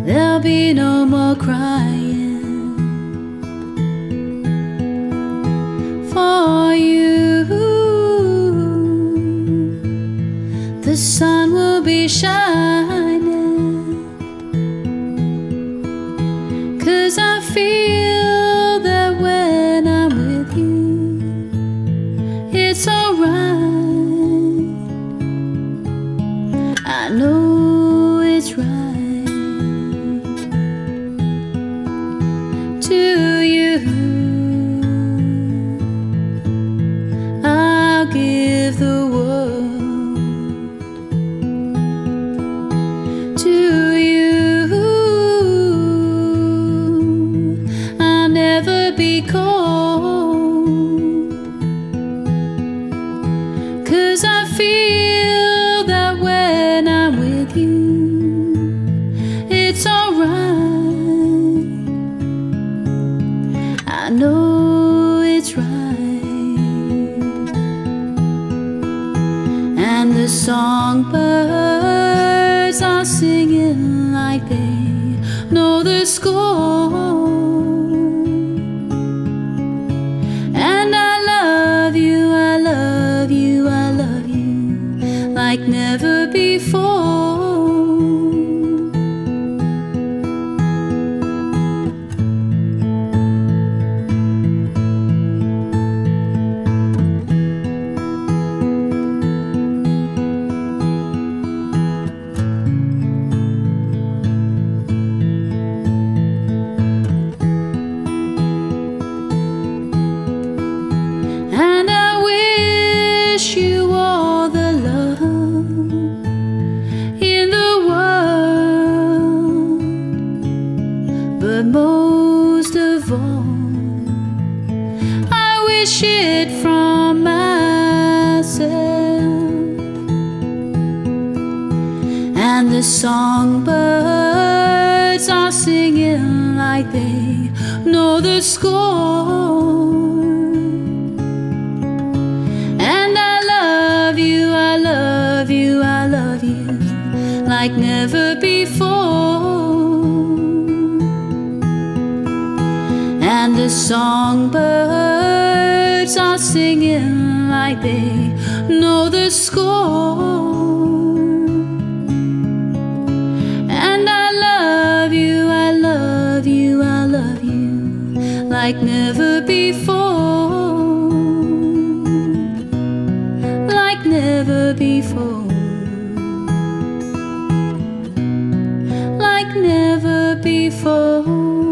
there'll be no more crying for you. The sun will be shining, 'cause I feel that when I'm with you, it's alright. I know it's right to you. I'll give the world to you. I'll never be cold, 'cause I feel that when I'm with you, it's alright. I know it's right. And the songbirds are singing like they know the score. And I love you, I love you, I love you like never before. And I wish you all the love in the world, but most of all, I wish it from myself. And the songbirds are singing like they know the score. And I love you, I love you, I love you like never before. And the songbirds are singing like they know the score. And I love you, I love you, I love you like never before. Like never before. Like never before.